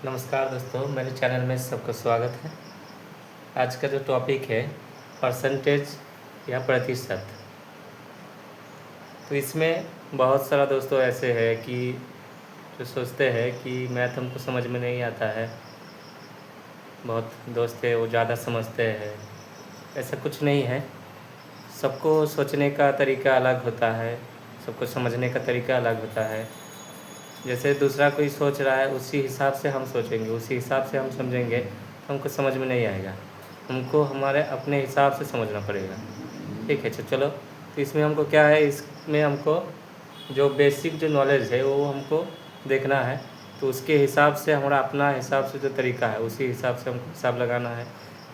नमस्कार दोस्तों, मेरे चैनल में सबका स्वागत है। आज का जो टॉपिक है परसेंटेज या प्रतिशत। तो इसमें बहुत सारा दोस्तों ऐसे है कि जो सोचते हैं कि मैथ हमको समझ में नहीं आता है। बहुत दोस्त है वो ज़्यादा समझते हैं, ऐसा कुछ नहीं है। सबको सोचने का तरीका अलग होता है, सबको समझने का तरीका अलग होता है। जैसे दूसरा कोई सोच रहा है उसी हिसाब से हम सोचेंगे, उसी हिसाब से हम समझेंगे तो हमको समझ में नहीं आएगा। हमको हमारे अपने हिसाब से समझना पड़ेगा। ठीक है, चलो। तो इसमें हमको क्या है, इसमें हमको जो बेसिक जो नॉलेज है वो हमको देखना है। तो उसके हिसाब से हमारा अपना हिसाब से जो तरीका है उसी हिसाब से हमको हिसाब लगाना है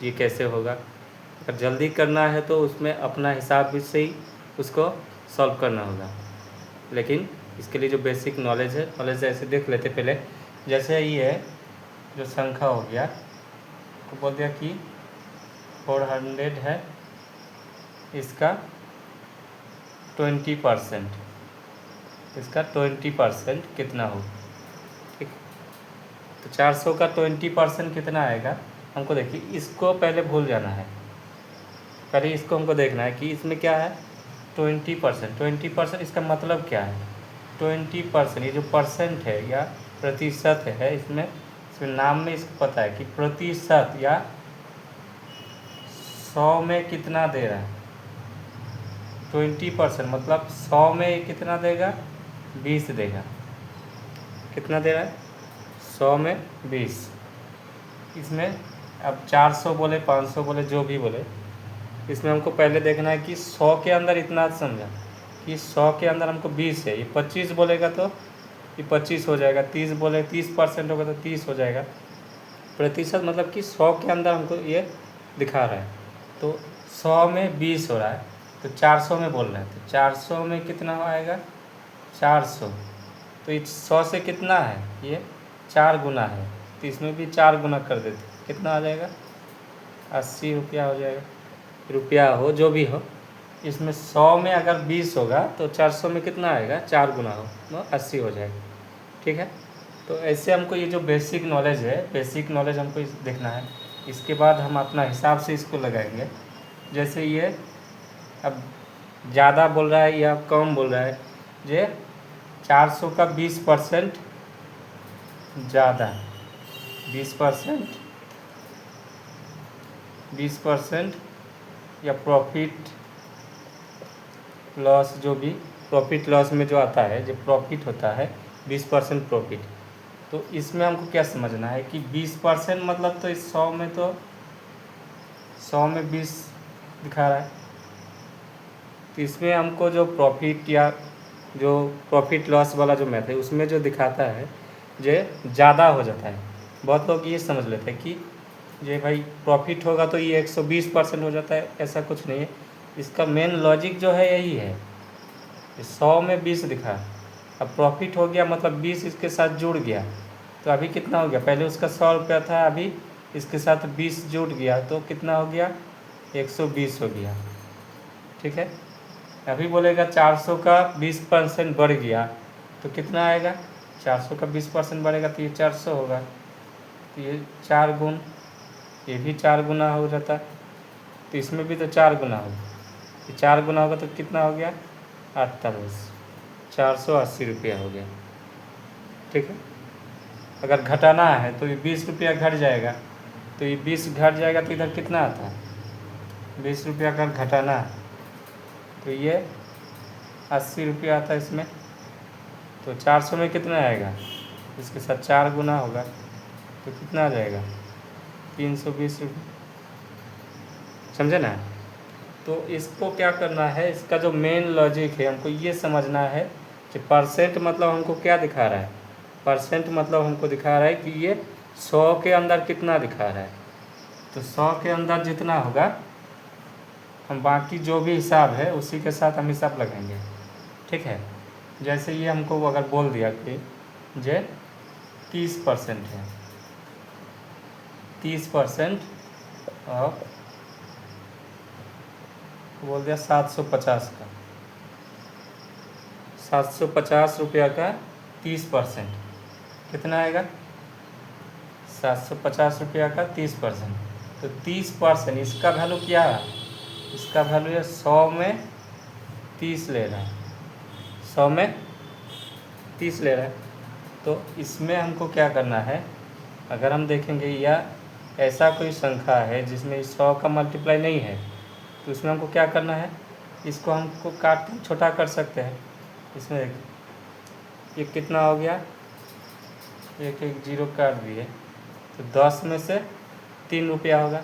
ये कैसे होगा। अगर जल्दी करना है तो उसमें अपना हिसाब भी से ही उसको सॉल्व करना होगा। लेकिन इसके लिए जो बेसिक नॉलेज है, नॉलेज ऐसे देख लेते पहले। जैसे ये जो संख्या हो गया तो बोल दिया कि 400 है, इसका 20%, इसका 20% कितना हो। ठीक, तो 400 का 20% कितना आएगा हमको देखिए। इसको पहले भूल जाना है, पहले इसको हमको देखना है कि इसमें क्या है 20%। 20% इसका मतलब क्या है 20%। ये जो परसेंट है या प्रतिशत है, इसमें नाम में इसको पता है कि प्रतिशत या 100 में कितना दे रहा है। 20% मतलब 100 में कितना देगा, 20 देगा। कितना दे रहा है 100 में 20। इसमें अब 400 बोले 500 बोले जो भी बोले, इसमें हमको पहले देखना है कि 100 के अंदर इतना समझा कि 100 के अंदर हमको 20 है। ये 25 बोलेगा तो ये 25 हो जाएगा, 30 बोले 30% होगा तो 30 हो जाएगा। प्रतिशत मतलब कि 100 के अंदर हमको ये दिखा रहा है। तो 100 में 20 हो रहा है तो 400 में बोल रहे हैं, तो 400 में कितना आएगा 400। तो ये 100 से कितना है, ये 4 गुना है, तो इसमें भी 4 गुना कर देते, कितना आ जाएगा 80 रुपया हो जाएगा। रुपया हो जो भी हो, इसमें 100 में अगर 20 होगा तो 400 में कितना आएगा 4 गुना हो तो 80 हो जाएगा। ठीक है, तो ऐसे हमको ये जो बेसिक नॉलेज है, बेसिक नॉलेज हमको देखना है। इसके बाद हम अपना हिसाब से इसको लगाएंगे। जैसे ये अब ज़्यादा बोल रहा है या कम बोल रहा है, ये 400 का 20% ज़्यादा, 20% या प्रॉफिट लॉस, जो भी प्रॉफिट लॉस में जो आता है, जो प्रॉफिट होता है 20% प्रॉफिट। तो इसमें हमको क्या समझना है कि 20% मतलब तो इस 100 में, तो 100 में 20 दिखा रहा है। तो इसमें हमको जो प्रॉफिट या जो प्रॉफिट लॉस वाला जो मैथ है उसमें जो दिखाता है जो ज़्यादा हो जाता है। बहुत लोग ये समझ लेते हैं कि ये भाई प्रॉफिट होगा तो ये 120% हो जाता है, ऐसा कुछ नहीं है। इसका मेन लॉजिक जो है यही है, 100 में 20 दिखा, अब प्रॉफिट हो गया मतलब 20 इसके साथ जुड़ गया, तो अभी कितना हो गया, पहले उसका 100 रुपया था, अभी इसके साथ 20 जुड़ गया तो कितना हो गया 120 हो गया। ठीक है, अभी बोलेगा 400 का 20% बढ़ गया तो कितना आएगा, 400 का 20% बढ़ेगा तो ये 400 होगा। तो ये 4 गुण, ये भी 4 गुना हो जाता, तो इसमें भी तो 4 गुना होगा। ये 4 गुना होगा तो कितना हो गया 48, 480 रुपया हो गया। ठीक है, अगर घटाना है तो ये 20 रुपया घट जाएगा, तो ये 20 घट जाएगा तो इधर कितना आता है 20 रुपया अगर घटाना है तो ये 80 रुपया आता है इसमें। तो 400 में कितना आएगा, इसके साथ 4 गुना होगा तो कितना आ जाएगा 320 रुपये। समझे ना। तो इसको क्या करना है, इसका जो मेन लॉजिक है हमको ये समझना है कि परसेंट मतलब हमको क्या दिखा रहा है। परसेंट मतलब हमको दिखा रहा है कि ये 100 के अंदर कितना दिखा रहा है। तो 100 के अंदर जितना होगा हम बाकी जो भी हिसाब है उसी के साथ हम हिसाब लगाएंगे। ठीक है, जैसे ये हमको अगर बोल दिया कि जे 30% है, 30% और बोल दिया 750 का, 750 रुपया का 30% कितना आएगा ₹750 का 30%, तो 30% इसका वैल्यू क्या है? इसका वैल्यू है 100 में 30 ले रहा है, 100 में 30 ले रहा है। तो इसमें हमको क्या करना है, अगर हम देखेंगे या ऐसा कोई संख्या है जिसमें 100 का मल्टीप्लाई नहीं है, तो इसमें हमको क्या करना है, इसको हमको काट के छोटा कर सकते हैं। इसमें ये कितना हो गया, एक एक जीरो काट दिए, तो 10 में से 3 रुपया होगा।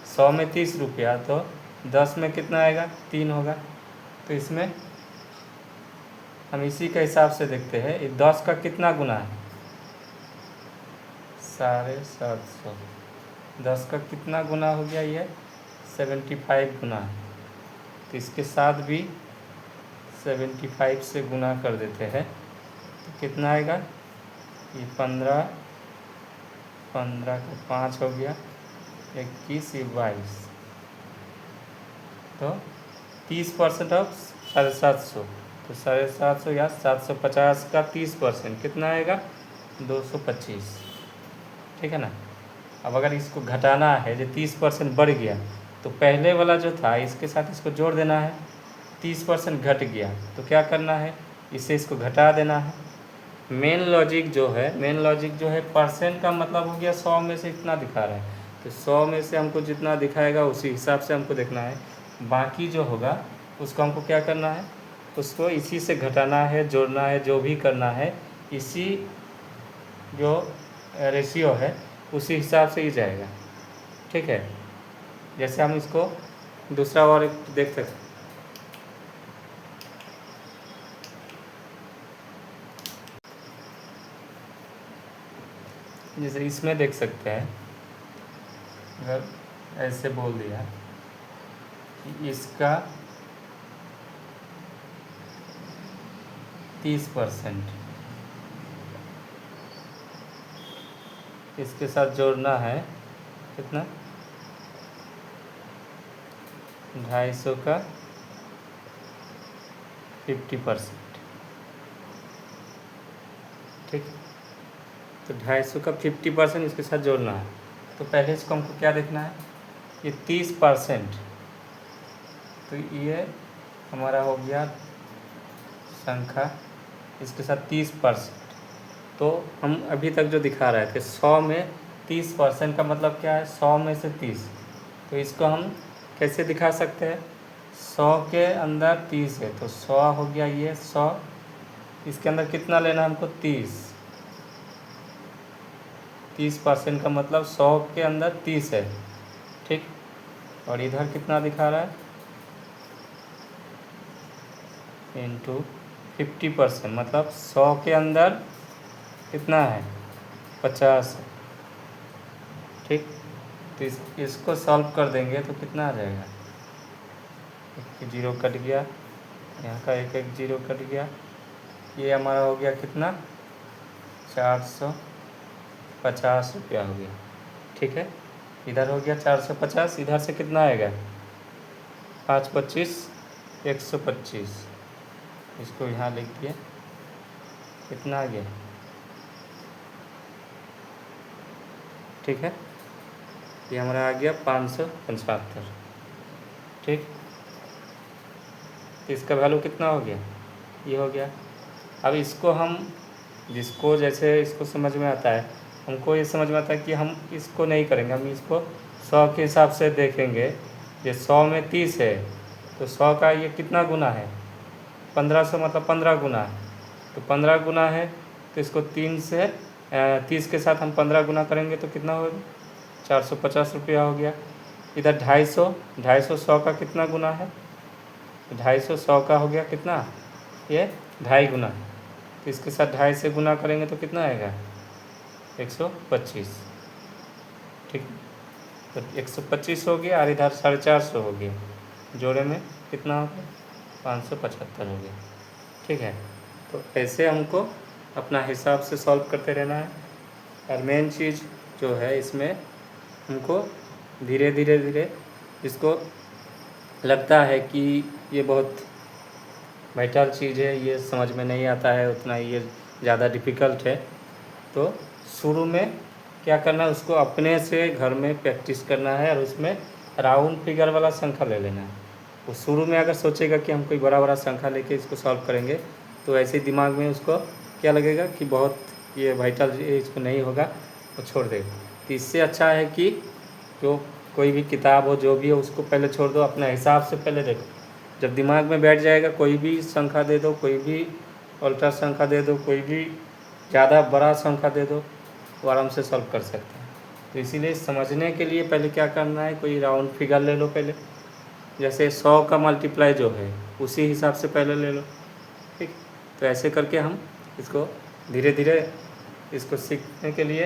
100 में 30 रुपया, तो 10 में कितना आएगा, 3 होगा। तो इसमें हम इसी के हिसाब से देखते हैं, ये 10 का कितना गुना है, 750। 10 का कितना गुना हो गया, ये 75 गुना है। तो इसके साथ भी 75 से गुना कर देते हैं, तो कितना आएगा, ये 15 का 5 हो गया, 21, ये 22। तो 30% ऑफ 750, तो 750 या 750 का 30% कितना आएगा, 225। ठीक है ना। अब अगर इसको घटाना है, जो 30% बढ़ गया, तो पहले वाला जो था इसके साथ इसको जोड़ देना है। 30% घट गया तो क्या करना है, इससे इसको घटा देना है। मेन लॉजिक जो है परसेंट का मतलब हो गया 100 में से इतना दिखा रहा है, तो 100 में से हमको जितना दिखाएगा उसी हिसाब से हमको देखना है। बाकी जो होगा उसको हमको क्या करना है, उसको इसी से घटाना है, जोड़ना है, जो भी करना है इसी जो रेशियो है उसी हिसाब से ही जाएगा। ठीक है। जैसे हम इसको दूसरा और एक देख सकते, जैसे इसमें देख सकते हैं, अगर ऐसे बोल दिया कि इसका 30% इसके साथ जोड़ना है, कितना, 250 का 50%। ठीक, तो 250 का 50% इसके साथ जोड़ना है। तो पहले इसको हमको क्या देखना है, ये 30%, तो ये हमारा हो गया संख्या, इसके साथ 30%। तो हम अभी तक जो दिखा रहे थे 100 में 30% का मतलब क्या है, 100 में से 30। तो इसको हम कैसे दिखा सकते हैं, 100 के अंदर 30 है, तो 100 हो गया, ये 100, इसके अंदर कितना लेना है हमको, 30% का मतलब 100 के अंदर 30 है। ठीक, और इधर कितना दिखा रहा है, इंटू 50%, मतलब 100 के अंदर कितना है, 50 है। ठीक, तो इसको सॉल्व कर देंगे तो कितना आ जाएगा, एक जीरो कट गया, यहाँ का एक एक जीरो कट गया, ये हमारा हो गया कितना, 450 रुपया हो गया। ठीक है, इधर हो गया 450, इधर से कितना आएगा, 5 25 125, इसको यहाँ लिख दिए, कितना आ गया। ठीक है, ये हमारा आ गया 575। ठीक, तो इसका वैल्यू कितना हो गया, ये हो गया। अब इसको हम, जिसको जैसे इसको समझ में आता है, हमको ये समझ में आता है कि हम इसको नहीं करेंगे, हम इसको 100 के हिसाब से देखेंगे। ये 100 में 30 है, तो 100 का ये कितना गुना है, 1500, मतलब 15 गुना है। तो 15 गुना है, तो इसको 3 से 30 के साथ हम 15 गुना करेंगे तो कितना होगा, 450 रुपया हो गया। इधर 250 100 का कितना गुना है, 250 100 का हो गया कितना, ये 2.5 गुना। तो इसके साथ 2.5 से गुना करेंगे तो कितना आएगा, 125। ठीक, तो 125 हो गया, और इधर 450 हो गया, जोड़े में कितना हो गया, 575 हो गया। ठीक है, तो ऐसे हमको अपना हिसाब से सॉल्व करते रहना है। और मेन चीज़ जो है इसमें हमको धीरे धीरे इसको लगता है कि ये बहुत वाइटल चीज़ है, ये समझ में नहीं आता है उतना, ये ज़्यादा डिफ़िकल्ट है, तो शुरू में क्या करना है, उसको अपने से घर में प्रैक्टिस करना है और उसमें राउंड फिगर वाला संख्या ले लेना है। वो शुरू में अगर सोचेगा कि हम कोई बड़ा बड़ा संख्या लेके इसको सॉल्व करेंगे तो ऐसे ही दिमाग में उसको क्या लगेगा कि बहुत ये वाइटल इसको नहीं होगा, वो छोड़ देगा। तो इससे अच्छा है कि जो कोई भी किताब हो जो भी हो उसको पहले छोड़ दो, अपने हिसाब से पहले देखो। जब दिमाग में बैठ जाएगा कोई भी संख्या दे दो, कोई भी अल्ट्रा संख्या दे दो, कोई भी ज़्यादा बड़ा संख्या दे दो, वो आराम से सॉल्व कर सकते हैं। तो इसीलिए समझने के लिए पहले क्या करना है, कोई राउंड फिगर ले लो पहले, जैसे 100 का मल्टीप्लाई जो है उसी हिसाब से पहले ले लो, ठीक। तो ऐसे करके हम इसको धीरे धीरे इसको सीखने के लिए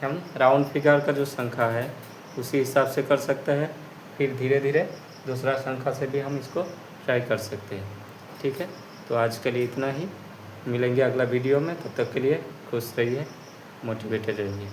हम राउंड फिगर का जो संख्या है उसी हिसाब से कर सकते हैं, फिर धीरे धीरे दूसरा संख्या से भी हम इसको ट्राई कर सकते हैं, ठीक है। तो आज के लिए इतना ही, मिलेंगे अगला वीडियो में, तब तक के लिए खुश रहिए, मोटिवेटेड रहिए।